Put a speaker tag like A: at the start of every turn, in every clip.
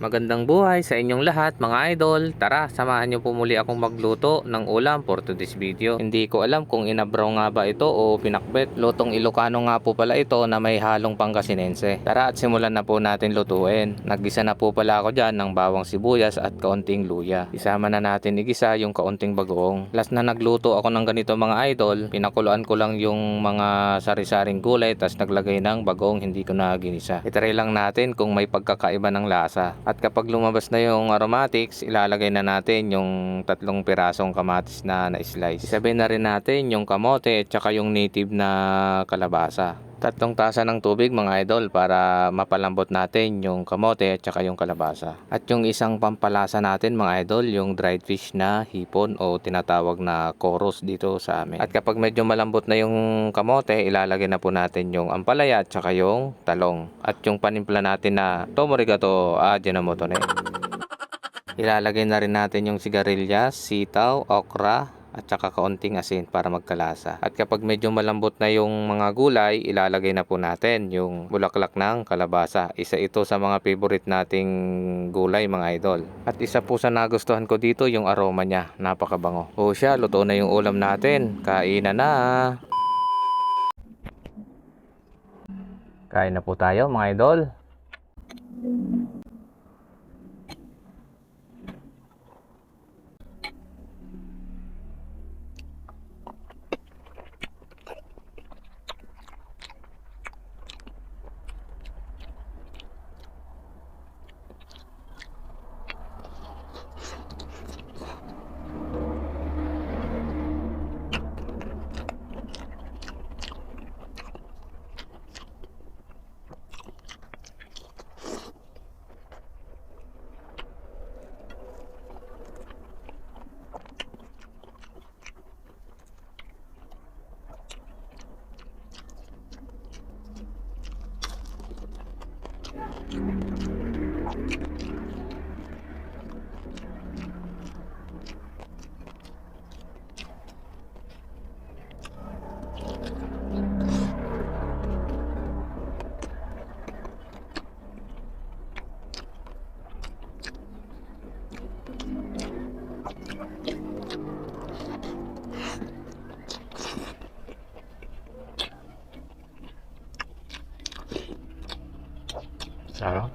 A: Magandang buhay sa inyong lahat mga idol. Tara, samahan niyo po muli akong magluto ng ulam for today's video. Hindi ko alam kung inabraw nga ba ito o pinakbet. Lutong Ilocano nga po pala ito na may halong Pangasinense. Tara at simulan na po natin lutuin. Naggisa na po pala ako dyan ng bawang sibuyas at kaunting luya. Isama na natin igisa yung kaunting bagoong. Last na nagluto ako ng ganito mga idol, pinakuluan ko lang yung mga sari-saring gulay tas naglagay ng bagoong, hindi ko na ginisa. Itry lang natin kung may pagkakaiba ng lasa. At kapag lumabas na yung aromatics, ilalagay na natin yung 3 pirasong kamatis na na-slice. Isabay na rin natin yung kamote at saka yung native na kalabasa. 3 tasa ng tubig mga idol para mapalambot natin yung kamote at saka yung kalabasa. At yung isang pampalasa natin mga idol, yung dried fish na hipon o tinatawag na chorus dito sa amin. At kapag medyo malambot na yung kamote, ilalagay na po natin yung ampalaya at saka yung talong. At yung panimpla natin na tomorigato ajinomoto ne. Ilalagay na rin natin yung sigarilyas, sitaw, okra, at saka kaunting asin para magkalasa. At kapag medyo malambot na yung mga gulay, ilalagay na po natin yung bulaklak ng kalabasa. Isa ito sa mga favorite nating gulay mga idol. At isa po sa nagustuhan ko dito yung aroma niya, napakabango. O siya, luto na yung ulam natin. Kainan na! Kain na po tayo mga idol. Sarap.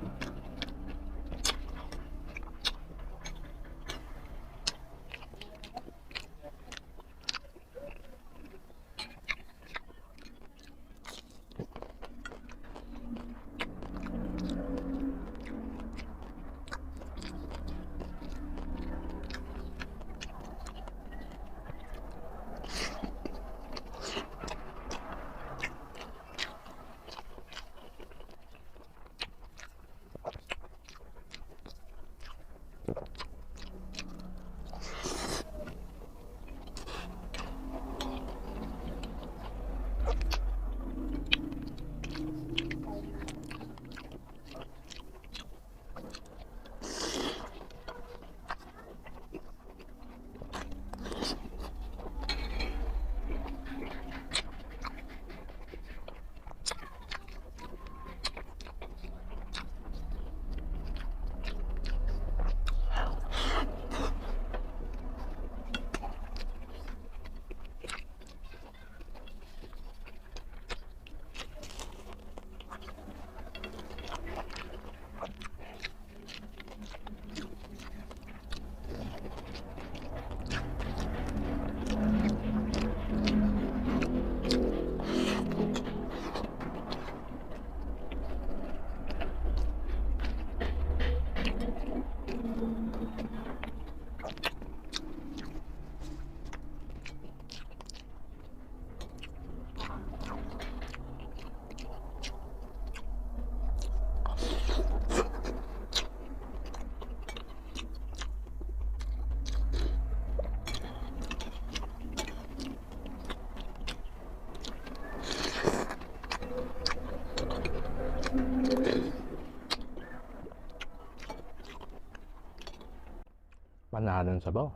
A: Panadong sabaw.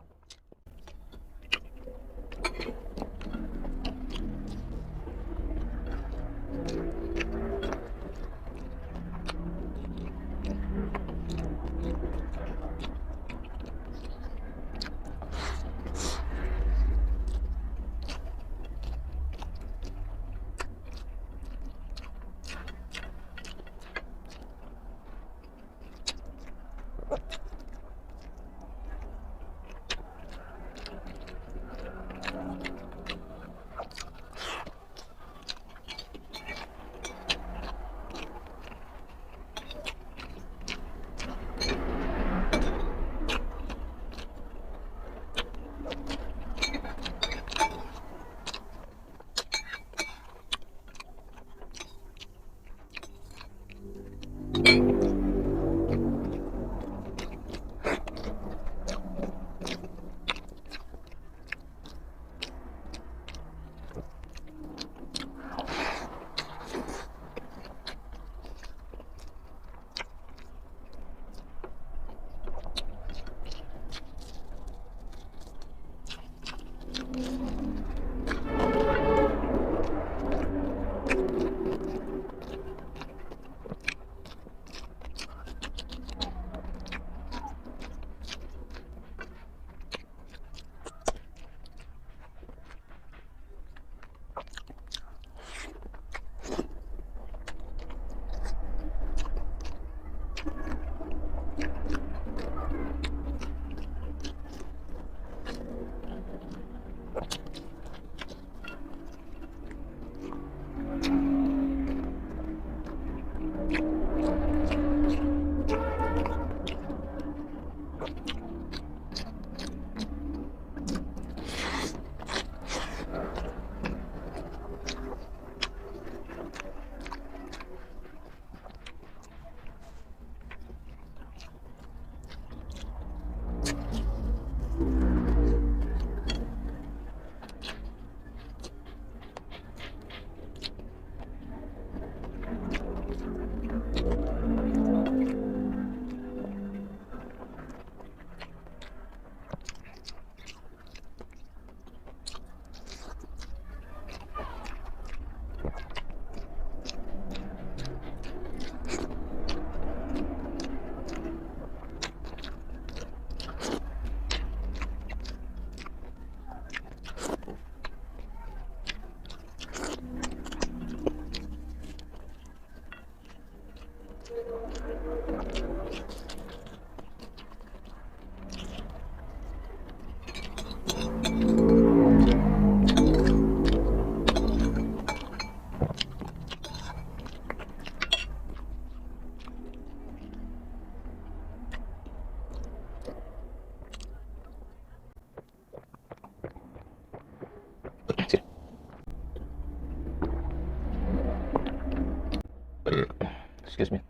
A: Excuse me.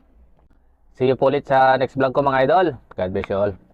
A: See you po ulit sa next vlog ko mga idol. God bless you all.